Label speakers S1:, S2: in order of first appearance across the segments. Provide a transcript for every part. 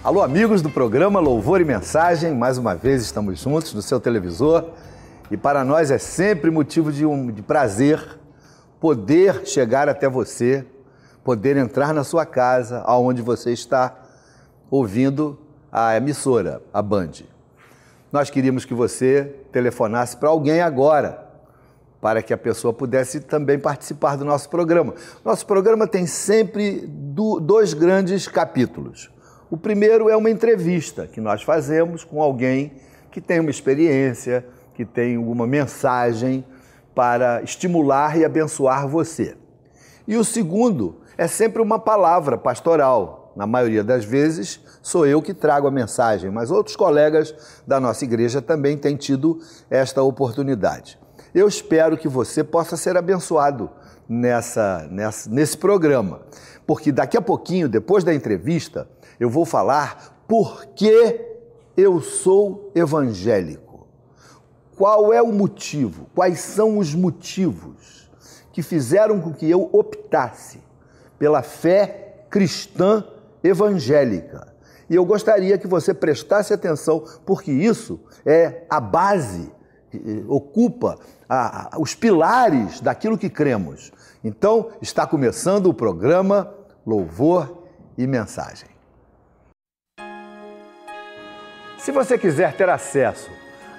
S1: Alô, amigos do programa Louvor e Mensagem, mais uma vez estamos juntos no seu televisor e para nós é sempre motivo de prazer poder chegar até você, poder entrar na sua casa, aonde você está ouvindo a emissora, a Band. Nós queríamos que você telefonasse para alguém agora, para que a pessoa pudesse também participar do nosso programa. Nosso programa tem sempre dois grandes capítulos. O primeiro é uma entrevista que nós fazemos com alguém que tem uma experiência, que tem uma mensagem para estimular e abençoar você. E o segundo é sempre uma palavra pastoral. Na maioria das vezes sou eu que trago a mensagem, mas outros colegas da nossa igreja também têm tido esta oportunidade. Eu espero que você possa ser abençoado nesse programa, porque daqui a pouquinho, depois da entrevista, eu vou falar por que eu sou evangélico. Qual é o motivo? Quais são os motivos que fizeram com que eu optasse pela fé cristã evangélica? E eu gostaria que você prestasse atenção, porque isso é a base, ocupa os pilares daquilo que cremos. Então, está começando o programa Louvor e Mensagem. Se você quiser ter acesso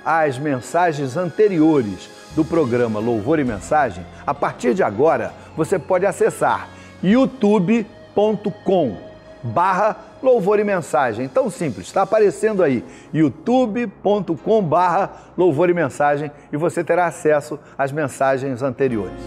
S1: às mensagens anteriores do programa Louvor e Mensagem, a partir de agora você pode acessar youtube.com/Louvor e Mensagem. Tão simples, está aparecendo aí, youtube.com/Louvor e Mensagem, e você terá acesso às mensagens anteriores.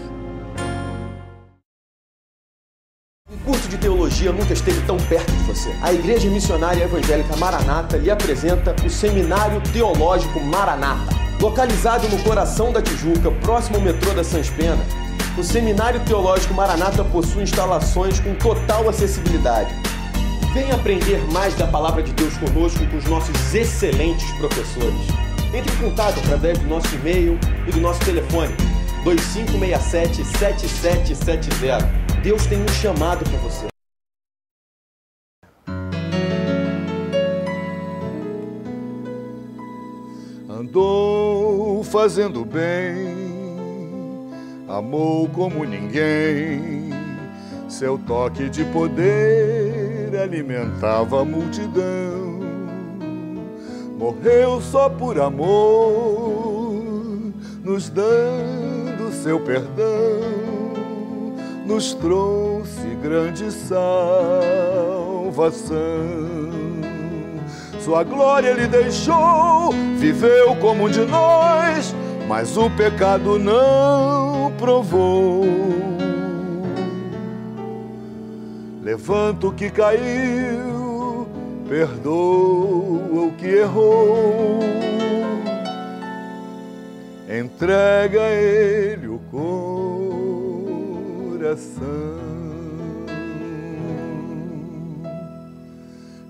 S2: O curso de teologia nunca esteve tão perto de você. A Igreja Missionária Evangélica Maranata lhe apresenta o Seminário Teológico Maranata. Localizado no coração da Tijuca, próximo ao metrô da Sans Pena, o Seminário Teológico Maranata possui instalações com total acessibilidade. Venha aprender mais da Palavra de Deus conosco com os nossos excelentes professores. Entre em contato através do nosso e-mail e do nosso telefone 2567-7770. Deus tem um chamado para você.
S3: Andou fazendo bem, amou como ninguém, seu toque de poder alimentava a multidão. Morreu só por amor, nos dando seu perdão, nos trouxe grande salvação. Sua glória ele deixou, viveu como um de nós, mas o pecado não provou. Levanta o que caiu, perdoa o que errou, entrega a ele o coração.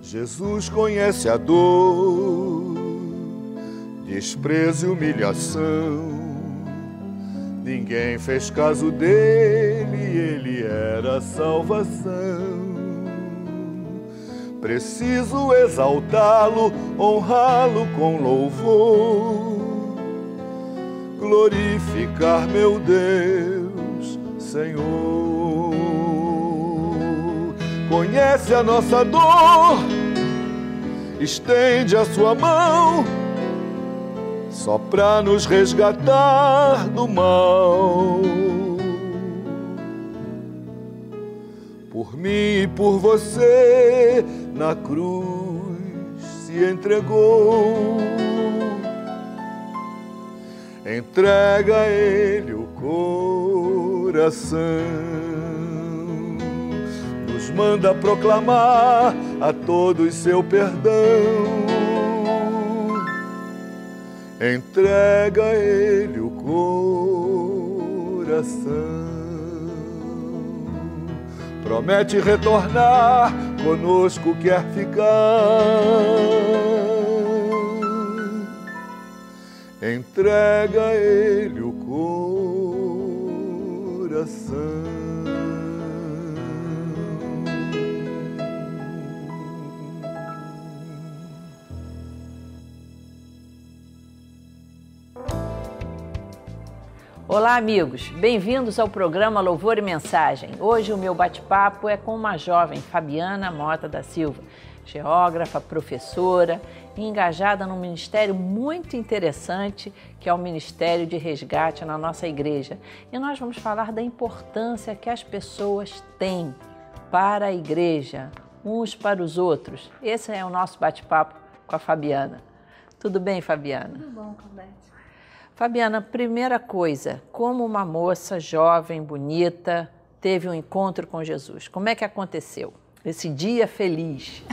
S3: Jesus conhece a dor, desprezo e humilhação. Ninguém fez caso dele, ele era a salvação. Preciso exaltá-lo, honrá-lo com louvor, glorificar meu Deus, Senhor. Conhece a nossa dor, estende a sua mão, só pra nos resgatar do mal. Por mim e por você, na cruz se entregou. Entrega a ele o coração, nos manda proclamar a todos seu perdão. Entrega a ele o coração, promete retornar, conosco quer ficar. Entrega a ele o coração.
S4: Olá, amigos. Bem-vindos ao programa Louvor e Mensagem. Hoje o meu bate-papo é com uma jovem, Fabiana Mota da Silva, geógrafa, professora e engajada num ministério muito interessante, que é o Ministério de Resgate na nossa igreja. E nós vamos falar da importância que as pessoas têm para a igreja, uns para os outros. Esse é o nosso bate-papo com a Fabiana. Tudo bem, Fabiana?
S5: Tudo bom, Claudete.
S4: Fabiana, primeira coisa, como uma moça jovem, bonita, teve um encontro com Jesus? Como é que aconteceu? Esse dia feliz.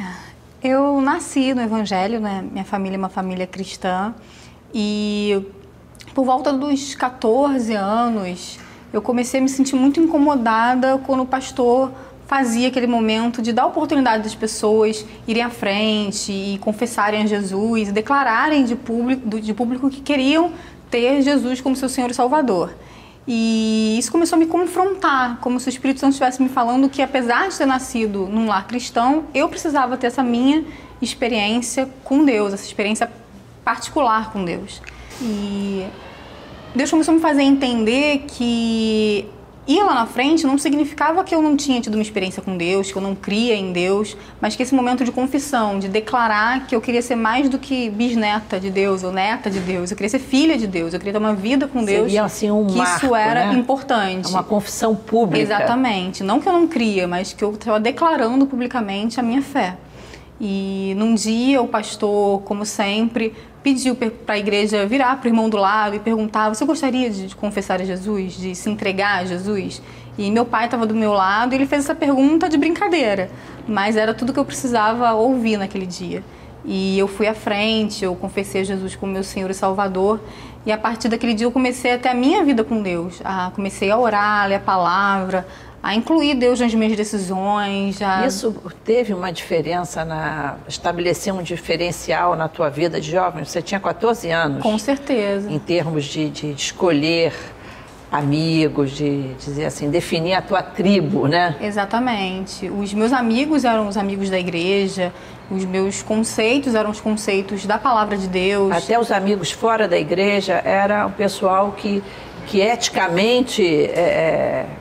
S5: Eu nasci no Evangelho, né? Minha família é uma família cristã e por volta dos 14 anos eu comecei a me sentir muito incomodada quando o pastor fazia aquele momento de dar oportunidade das pessoas irem à frente e confessarem a Jesus e declararem de público que queriam ter Jesus como seu Senhor e Salvador. E isso começou a me confrontar, como se o Espírito Santo estivesse me falando que, apesar de ter nascido num lar cristão, eu precisava ter essa minha experiência com Deus, essa experiência particular com Deus. E Deus começou a me fazer entender que ir lá na frente não significava que eu não tinha tido uma experiência com Deus, que eu não cria em Deus, mas que esse momento de confissão, de declarar que eu queria ser mais do que bisneta de Deus ou neta de Deus, eu queria ser filha de Deus, eu queria ter uma vida com Deus.
S4: Seria assim um
S5: que
S4: marco,
S5: isso era,
S4: né?
S5: Importante.
S4: Uma confissão pública.
S5: Exatamente. Não que eu não cria, mas que eu estava declarando publicamente a minha fé. E num dia o pastor, como sempre, pediu para a igreja virar para o irmão do lado e perguntar: você gostaria de confessar a Jesus, de se entregar a Jesus? E meu pai estava do meu lado e ele fez essa pergunta de brincadeira, mas era tudo que eu precisava ouvir naquele dia. E eu fui à frente, eu confessei a Jesus como meu Senhor e Salvador, e a partir daquele dia eu comecei a ter a minha vida com Deus. Comecei a orar, a ler a palavra, a incluir Deus nas minhas decisões.
S4: Isso teve uma diferença, estabeleceu um diferencial na tua vida de jovem? Você tinha 14 anos.
S5: Com certeza.
S4: Em termos de escolher amigos, de dizer assim, definir a tua tribo, né?
S5: Exatamente. Os meus amigos eram os amigos da igreja, os meus conceitos eram os conceitos da palavra de Deus.
S4: Até os amigos fora da igreja era o pessoal que eticamente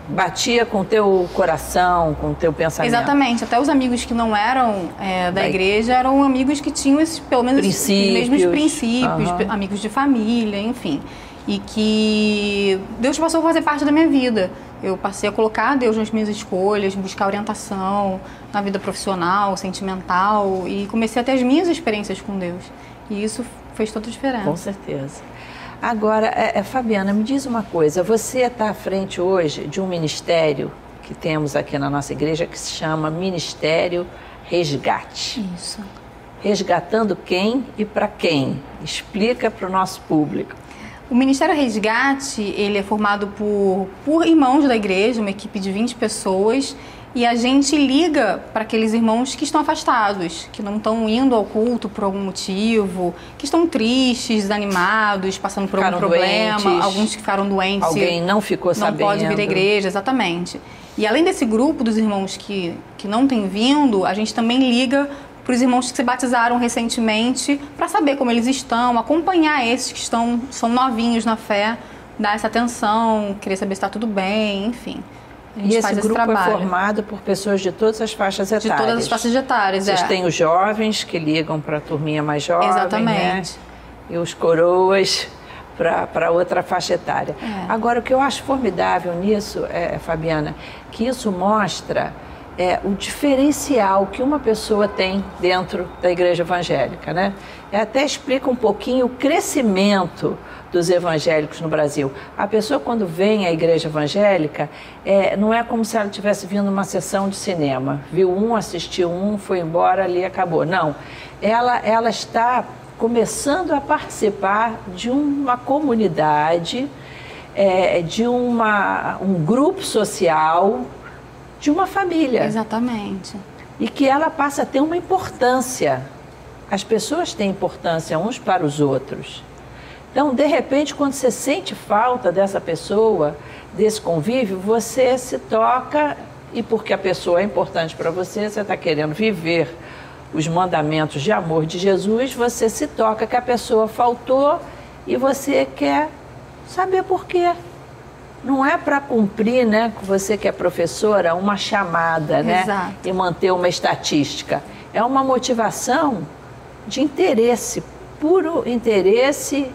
S4: batia com o teu coração, com o teu pensamento.
S5: Exatamente. Até os amigos que não eram da igreja eram amigos que tinham pelo menos os mesmos princípios, amigos de família, enfim. E que Deus passou a fazer parte da minha vida. Eu passei a colocar Deus nas minhas escolhas, buscar orientação na vida profissional, sentimental, e comecei a ter as minhas experiências com Deus. E isso fez toda a diferença.
S4: Com certeza. Agora, Fabiana, me diz uma coisa, você está à frente hoje de um ministério que temos aqui na nossa igreja que se chama Ministério Resgate.
S5: Isso.
S4: Resgatando quem e para quem? Explica para o nosso público.
S5: O Ministério Resgate, ele é formado por irmãos da igreja, uma equipe de 20 pessoas, e a gente liga para aqueles irmãos que estão afastados, que não estão indo ao culto por algum motivo, que estão tristes, desanimados, passando por algum problema, doentes, alguns que ficaram doentes.
S4: Alguém não ficou sabendo.
S5: Não pode vir à igreja, exatamente. E além desse grupo dos irmãos que não têm vindo, a gente também liga para os irmãos que se batizaram recentemente, para saber como eles estão, acompanhar esses que são novinhos na fé, dar essa atenção, querer saber se está tudo bem, enfim.
S4: E esse grupo é formado por pessoas de todas as faixas etárias?
S5: De todas as faixas etárias,
S4: Vocês têm os jovens que ligam para a turminha mais jovem,
S5: exatamente,
S4: né? E os coroas para outra faixa etária. Agora, o que eu acho formidável nisso, Fabiana, que isso mostra o diferencial que uma pessoa tem dentro da igreja evangélica, né? Até explica um pouquinho o crescimento dos evangélicos no Brasil. A pessoa, quando vem à igreja evangélica, não é como se ela estivesse vindo uma sessão de cinema. Viu um, assistiu um, foi embora, ali acabou. Não. Ela está começando a participar de uma comunidade, de um grupo social, de uma família.
S5: Exatamente.
S4: E que ela passa a ter uma importância. As pessoas têm importância uns para os outros. Então, de repente, quando você sente falta dessa pessoa, desse convívio, você se toca, e porque a pessoa é importante para você, você está querendo viver os mandamentos de amor de Jesus, você se toca que a pessoa faltou e você quer saber por quê. não é para cumprir, né, você que é professora, uma chamada, né?
S5: Exato.
S4: E manter uma estatística. É uma motivação de interesse, puro interesse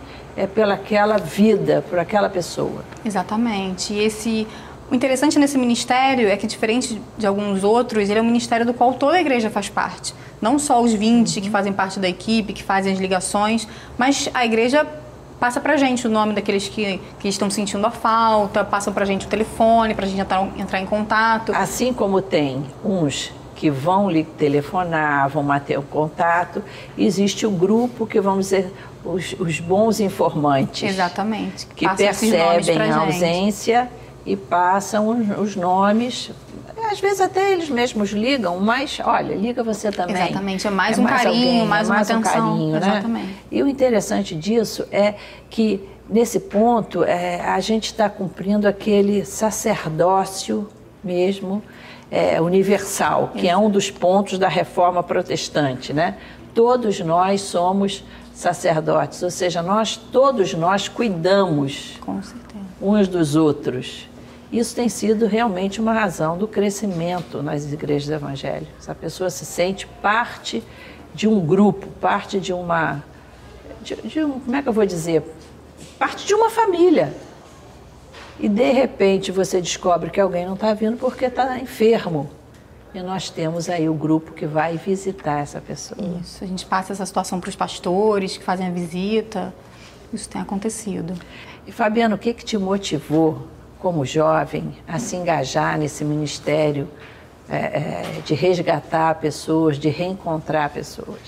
S4: pelaquela vida, por aquela pessoa.
S5: Exatamente. E o interessante nesse ministério é que, diferente de alguns outros, ele é um ministério do qual toda a igreja faz parte. Não só os 20 que fazem parte da equipe, que fazem as ligações, mas a igreja passa pra gente o nome daqueles que estão sentindo a falta, passam pra gente o telefone, pra gente entrar em contato.
S4: Assim como tem uns que vão lhe telefonar, vão manter o contato, existe o grupo que, vamos dizer, os bons informantes.
S5: Exatamente.
S4: Que percebem a ausência e passam os nomes. Às vezes até eles mesmos ligam, mas olha, liga você também.
S5: Exatamente, é mais um carinho, mais uma atenção.
S4: Carinho,
S5: exatamente.
S4: Né? E o interessante disso é que, nesse ponto, a gente está cumprindo aquele sacerdócio mesmo, universal, que é um dos pontos da reforma protestante, né? Todos nós somos sacerdotes, ou seja, todos nós cuidamos uns dos outros. Isso tem sido realmente uma razão do crescimento nas igrejas evangélicas. A pessoa se sente parte de um grupo, parte de uma... como é que eu vou dizer? Parte de uma família. E, de repente, você descobre que alguém não está vindo porque está enfermo. E nós temos aí o grupo que vai visitar essa pessoa.
S5: Isso, a gente passa essa situação para os pastores que fazem a visita. Isso tem acontecido.
S4: E, Fabiana, o que te motivou, como jovem, a se engajar nesse ministério de resgatar pessoas, de reencontrar pessoas?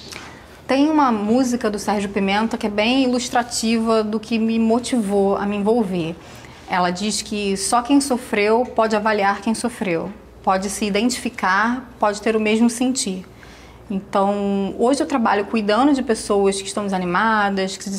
S5: Tem uma música do Sérgio Pimenta que é bem ilustrativa do que me motivou a me envolver. Ela diz que só quem sofreu pode avaliar quem sofreu, pode se identificar, pode ter o mesmo sentir. Então, hoje eu trabalho cuidando de pessoas que estão desanimadas, que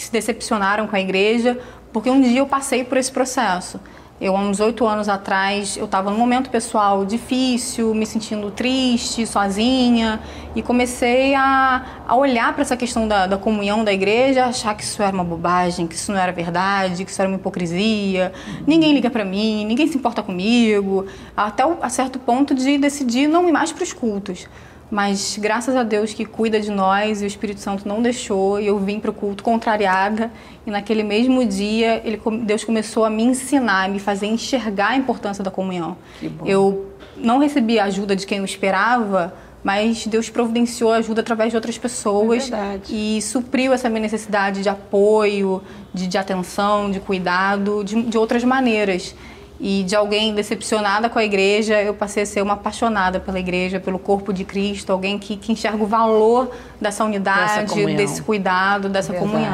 S5: se decepcionaram com a igreja, porque um dia eu passei por esse processo. Há uns 8 anos atrás, eu estava num momento pessoal difícil, me sentindo triste, sozinha, e comecei a olhar para essa questão da comunhão da igreja, achar que isso era uma bobagem, que isso não era verdade, que isso era uma hipocrisia, ninguém liga para mim, ninguém se importa comigo, até a certo ponto de decidir não ir mais para os cultos. Mas graças a Deus que cuida de nós e o Espírito Santo não deixou, e eu vim para o culto contrariada, e naquele mesmo dia Deus começou a me ensinar, a me fazer enxergar a importância da comunhão.
S4: Que bom.
S5: Eu não recebi a ajuda de quem eu esperava, mas Deus providenciou ajuda através de outras pessoas e supriu essa minha necessidade de apoio, de atenção, de cuidado, de outras maneiras. E de alguém decepcionada com a igreja, eu passei a ser uma apaixonada pela igreja, pelo corpo de Cristo, alguém que enxerga o valor dessa unidade, desse cuidado, dessa comunhão.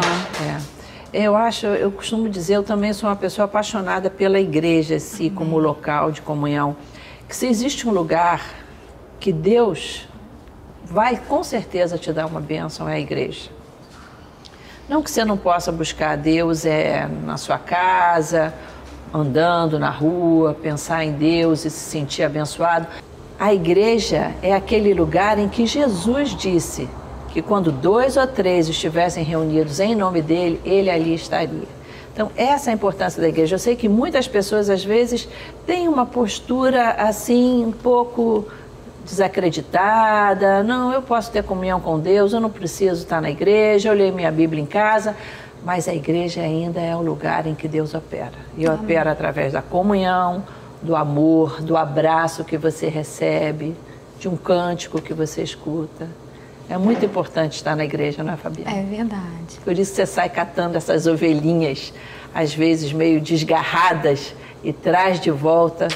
S4: Eu costumo dizer, eu também sou uma pessoa apaixonada pela igreja, assim, como local de comunhão. Que se existe um lugar que Deus vai com certeza te dar uma bênção, é a igreja. Não que você não possa buscar a Deus na sua casa, andando na rua, pensar em Deus e se sentir abençoado. A igreja é aquele lugar em que Jesus disse que quando 2 ou 3 estivessem reunidos em nome dele, ele ali estaria. Então, essa é a importância da igreja. Eu sei que muitas pessoas, às vezes, têm uma postura, assim, um pouco desacreditada. Não, eu posso ter comunhão com Deus, eu não preciso estar na igreja, eu leio minha Bíblia em casa. Mas a igreja ainda é o lugar em que Deus opera. E opera através da comunhão, do amor, do abraço que você recebe, de um cântico que você escuta. É muito importante estar na igreja, não é, Fabiana?
S5: É verdade.
S4: Por isso você sai catando essas ovelhinhas, às vezes meio desgarradas, e traz de volta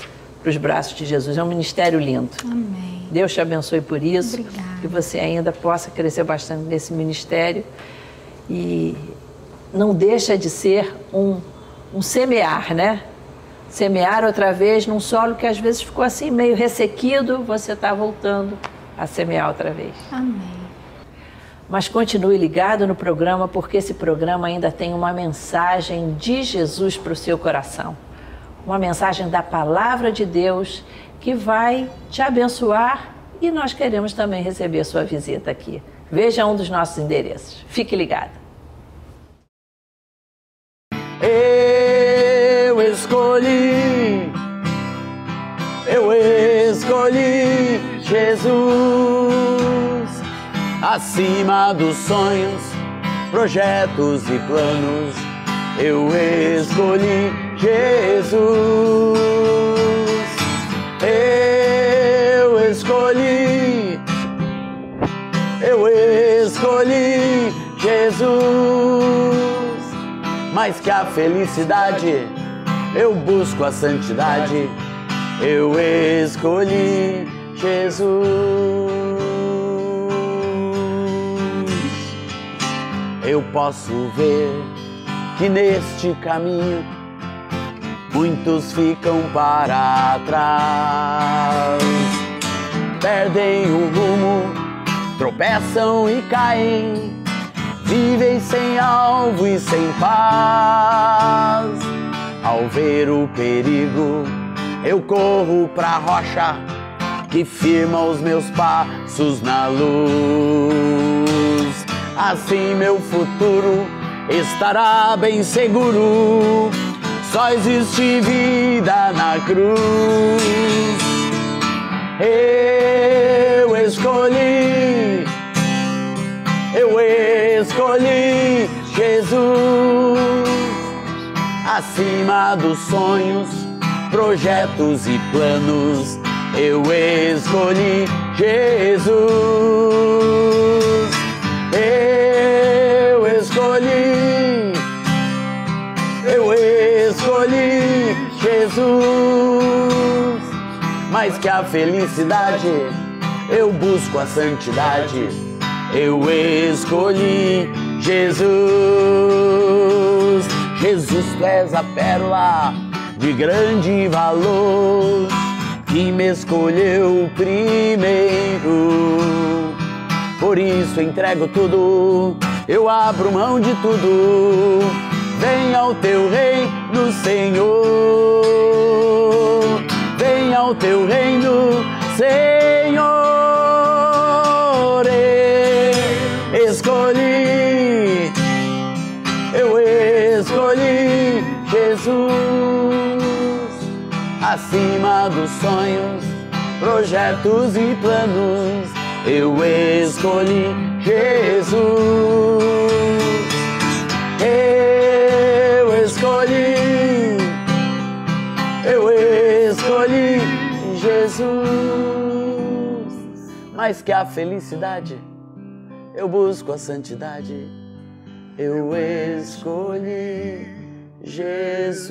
S4: para os braços de Jesus. É um ministério lindo.
S5: Amém.
S4: Deus te abençoe por isso.
S5: Obrigada.
S4: Que você ainda possa crescer bastante nesse ministério. E não deixa de ser um semear, né? Semear outra vez num solo que às vezes ficou assim meio ressequido, você está voltando a semear outra vez.
S5: Amém.
S4: Mas continue ligado no programa, porque esse programa ainda tem uma mensagem de Jesus para o seu coração. Uma mensagem da Palavra de Deus que vai te abençoar, e nós queremos também receber a sua visita aqui. Veja um dos nossos endereços. Fique ligado.
S3: Eu
S6: escolhi Jesus acima dos sonhos, projetos e planos. Eu escolhi Jesus. Eu escolhi Jesus. Mais que a felicidade, eu busco a santidade. Eu escolhi Jesus. Eu posso ver que neste caminho muitos ficam para trás, perdem o rumo, tropeçam e caem, vivem sem alvo e sem paz. Ao ver o perigo, eu corro pra rocha que firma os meus passos na luz. Assim meu futuro estará bem seguro. Só existe vida na cruz. Eu escolhi Jesus acima dos sonhos, projetos e planos. Eu escolhi Jesus. Eu escolhi Jesus. Mais que a felicidade, eu busco a santidade. Eu escolhi Jesus. Jesus, tu és a pérola de grande valor, que me escolheu primeiro. Por isso entrego tudo, eu abro mão de tudo. Venha ao teu reino, Senhor. Venha ao teu reino, Senhor. Eu escolhi Jesus acima dos sonhos, projetos e planos. Eu escolhi Jesus. Eu escolhi Jesus. Mais que a felicidade, eu busco a santidade. Eu escolhi Jesus.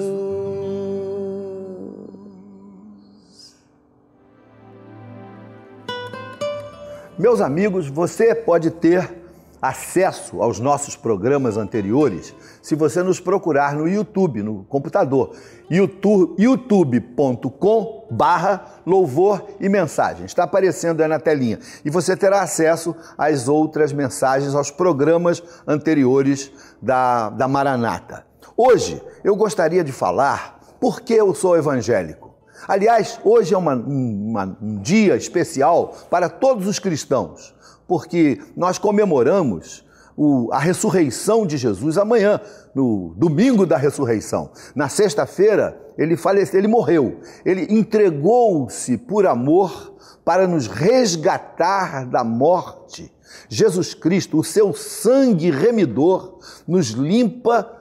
S1: Meus amigos, você pode ter acesso aos nossos programas anteriores se você nos procurar no YouTube, no computador, youtube.com/louvor e mensagem. Está aparecendo aí na telinha. E você terá acesso às outras mensagens, aos programas anteriores da Maranata. Hoje, eu gostaria de falar por que eu sou evangélico. Aliás, hoje é um dia especial para todos os cristãos, porque nós comemoramos a ressurreição de Jesus amanhã, no domingo da ressurreição. Na sexta-feira, ele faleceu, ele morreu. Ele entregou-se por amor para nos resgatar da morte. Jesus Cristo, o seu sangue remidor, nos limpa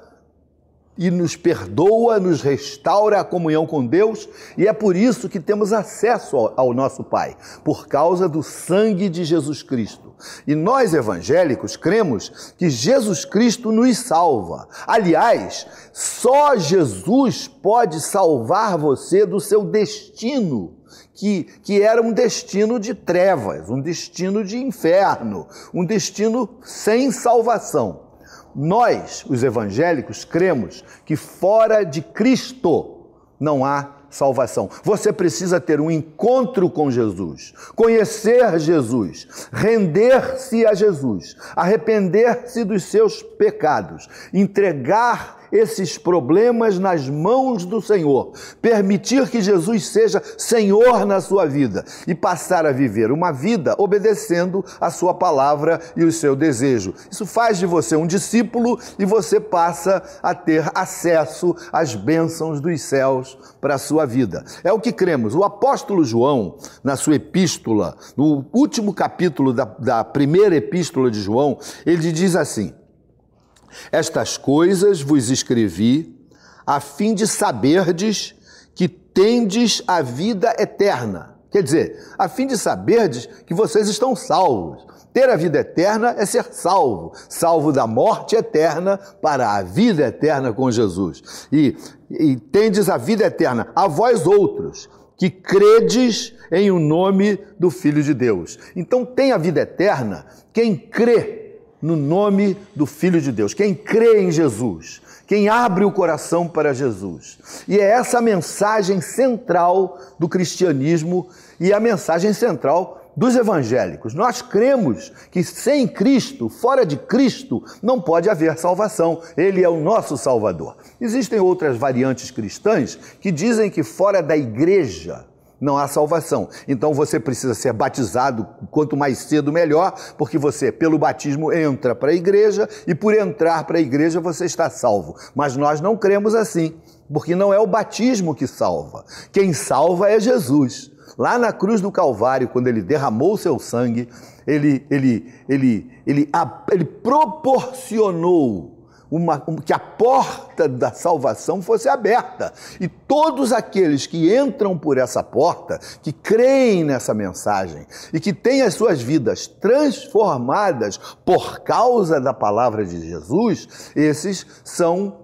S1: e nos perdoa, nos restaura a comunhão com Deus, e é por isso que temos acesso ao nosso Pai, por causa do sangue de Jesus Cristo. E nós evangélicos cremos que Jesus Cristo nos salva. Aliás, só Jesus pode salvar você do seu destino, que era um destino de trevas, um destino de inferno, um destino sem salvação. Nós, os evangélicos, cremos que fora de Cristo não há salvação. Você precisa ter um encontro com Jesus, conhecer Jesus, render-se a Jesus, arrepender-se dos seus pecados, entregar esses problemas nas mãos do Senhor, permitir que Jesus seja Senhor na sua vida e passar a viver uma vida obedecendo a sua palavra e o seu desejo. Isso faz de você um discípulo e você passa a ter acesso às bênçãos dos céus para a sua vida. É o que cremos. O apóstolo João, na sua epístola, no último capítulo da primeira epístola de João, ele diz assim: estas coisas vos escrevi a fim de saberdes que tendes a vida eterna. Quer dizer, a fim de saberdes que vocês estão salvos. Ter a vida eterna é ser salvo, salvo da morte eterna para a vida eterna com Jesus. E tendes a vida eterna a vós outros, que credes em o nome do Filho de Deus. Então tem a vida eterna quem crê no nome do Filho de Deus, quem crê em Jesus, quem abre o coração para Jesus. E é essa a mensagem central do cristianismo e a mensagem central dos evangélicos. Nós cremos que sem Cristo, fora de Cristo, não pode haver salvação. Ele é o nosso Salvador. Existem outras variantes cristãs que dizem que fora da igreja não há salvação. Então você precisa ser batizado, quanto mais cedo melhor, porque você, pelo batismo, entra para a igreja e por entrar para a igreja você está salvo. Mas nós não cremos assim, porque não é o batismo que salva. Quem salva é Jesus. Lá na cruz do Calvário, quando ele derramou o seu sangue, ele proporcionou que a porta da salvação fosse aberta. E todos aqueles que entram por essa porta, que creem nessa mensagem e que têm as suas vidas transformadas por causa da palavra de Jesus, esses são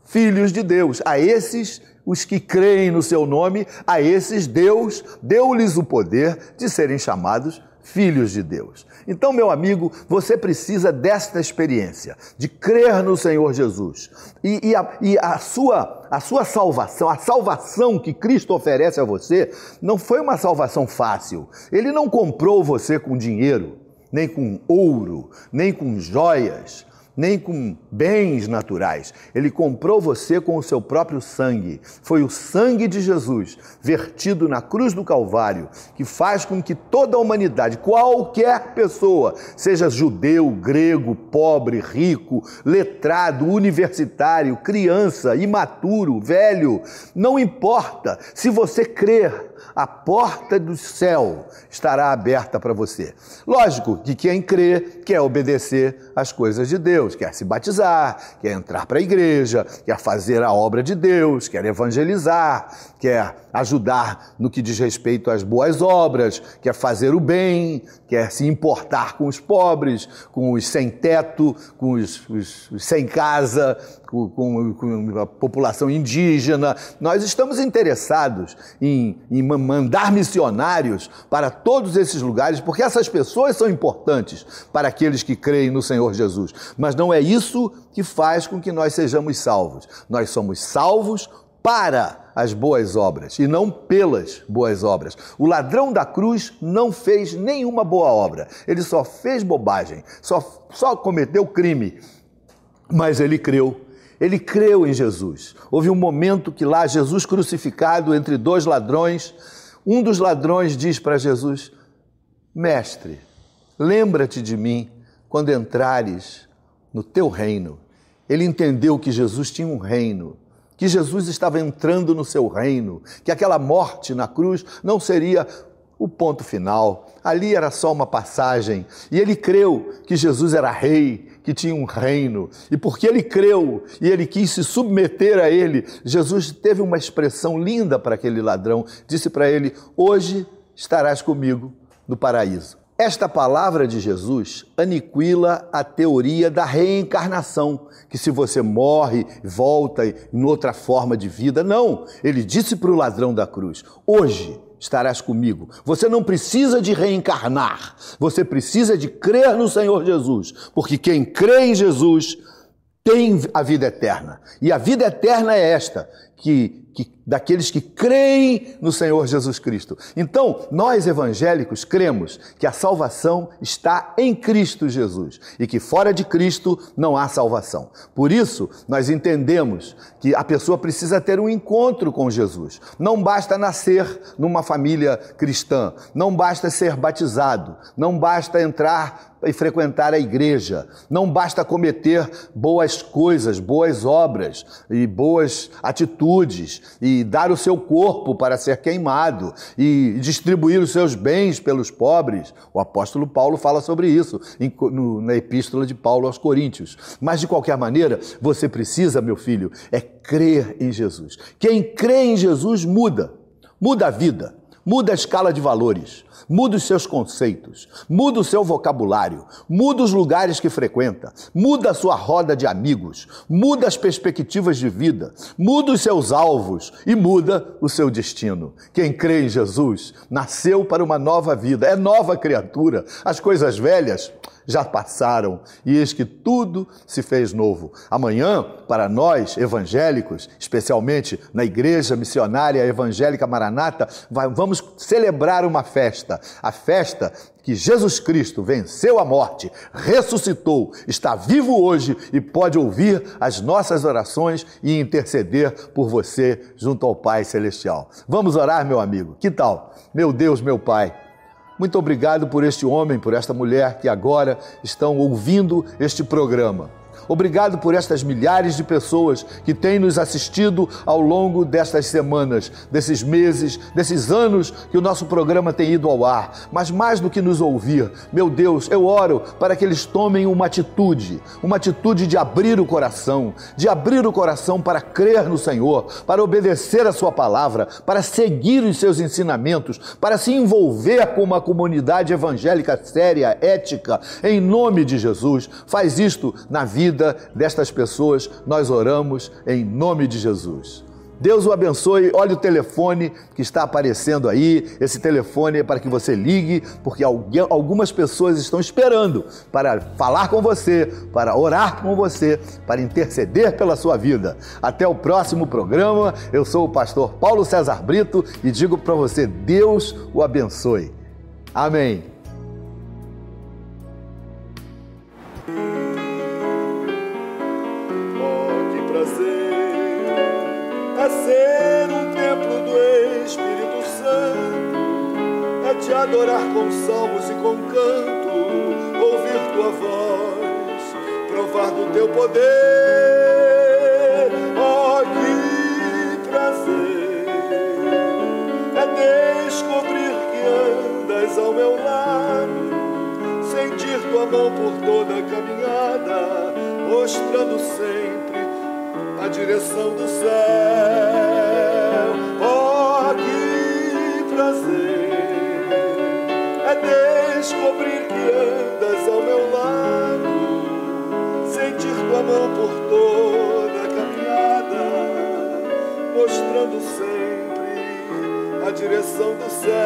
S1: filhos de Deus. A esses, os que creem no seu nome, a esses Deus deu-lhes o poder de serem chamados filhos de Deus. Então, meu amigo, você precisa desta experiência, de crer no Senhor Jesus. E a sua salvação, a salvação que Cristo oferece a você, não foi uma salvação fácil. Ele não comprou você com dinheiro, nem com ouro, nem com joias, nem com bens naturais. Ele comprou você com o seu próprio sangue. Foi o sangue de Jesus, vertido na cruz do Calvário, que faz com que toda a humanidade, qualquer pessoa, seja judeu, grego, pobre, rico, letrado, universitário, criança, imaturo, velho, não importa. Se você crer, a porta do céu estará aberta para você. Lógico que quem crê quer obedecer às coisas de Deus, quer se batizar, quer entrar para a igreja, quer fazer a obra de Deus, quer evangelizar, quer ajudar no que diz respeito às boas obras, quer fazer o bem, quer se importar com os pobres, com os sem teto, com os sem casa, com a população indígena. Nós estamos interessados em mandar missionários para todos esses lugares, porque essas pessoas são importantes para aqueles que creem no Senhor Jesus. Mas não é isso que faz com que nós sejamos salvos. Nós somos salvos para as boas obras e não pelas boas obras. O ladrão da cruz não fez nenhuma boa obra. Ele só fez bobagem, só cometeu crime, mas ele creu. Ele creu em Jesus. Houve um momento que lá, Jesus crucificado entre dois ladrões, um dos ladrões diz para Jesus: mestre, lembra-te de mim quando entrares no teu reino. Ele entendeu que Jesus tinha um reino, que Jesus estava entrando no seu reino, que aquela morte na cruz não seria o ponto final, ali era só uma passagem. E ele creu que Jesus era rei, que tinha um reino. E porque ele creu e ele quis se submeter a ele, Jesus teve uma expressão linda para aquele ladrão. Disse para ele: hoje estarás comigo no paraíso. Esta palavra de Jesus aniquila a teoria da reencarnação, que se você morre, volta em outra forma de vida. Não, ele disse para o ladrão da cruz: hoje estarás comigo. Você não precisa de reencarnar, você precisa de crer no Senhor Jesus, porque quem crê em Jesus tem a vida eterna. E a vida eterna é esta, que daqueles que creem no Senhor Jesus Cristo. Então, nós evangélicos cremos que a salvação está em Cristo Jesus e que fora de Cristo não há salvação. Por isso, nós entendemos que a pessoa precisa ter um encontro com Jesus. Não basta nascer numa família cristã, não basta ser batizado, não basta entrar e frequentar a igreja, não basta cometer boas coisas, boas obras e boas atitudes e dar o seu corpo para ser queimado e distribuir os seus bens pelos pobres. O apóstolo Paulo fala sobre isso na epístola de Paulo aos Coríntios. Mas, de qualquer maneira, você precisa, meu filho, crer em Jesus. Quem crê em Jesus muda a vida, muda a escala de valores, muda os seus conceitos, muda o seu vocabulário, muda os lugares que frequenta, muda a sua roda de amigos, muda as perspectivas de vida, muda os seus alvos e muda o seu destino. Quem crê em Jesus nasceu para uma nova vida, é nova criatura. As coisas velhas já passaram e eis que tudo se fez novo. Amanhã, para nós evangélicos, especialmente na Igreja Missionária Evangélica Maranata, vamos celebrar uma festa. A festa que Jesus Cristo venceu a morte, ressuscitou, está vivo hoje e pode ouvir as nossas orações e interceder por você junto ao Pai Celestial. Vamos orar, meu amigo? Que tal? Meu Deus, meu Pai, muito obrigado por este homem, por esta mulher que agora estão ouvindo este programa. Obrigado por estas milhares de pessoas que têm nos assistido ao longo destas semanas, desses meses, desses anos que o nosso programa tem ido ao ar. Mas mais do que nos ouvir, meu Deus, eu oro para que eles tomem uma atitude de abrir o coração para crer no Senhor, para obedecer a sua palavra, para seguir os seus ensinamentos, para se envolver com uma comunidade evangélica séria, ética, em nome de Jesus. Faz isto na vida destas pessoas, nós oramos em nome de Jesus. Deus o abençoe. Olha o telefone que está aparecendo aí. Esse telefone é para que você ligue, porque algumas pessoas estão esperando para falar com você, para orar com você, para interceder pela sua vida. Até o próximo programa. Eu sou o pastor Paulo César Brito e digo para você, Deus o abençoe. Amém.
S3: Ser um templo do Espírito Santo, te adorar com salmos e com canto, ouvir tua voz, provar do teu poder. Oh, que prazer descobrir que andas ao meu lado, sentir tua mão por toda a caminhada, mostrando sempre a direção do céu. Oh, que prazer descobrir que andas ao meu lado, sentir tua mão por toda a caminhada, mostrando sempre a direção do céu.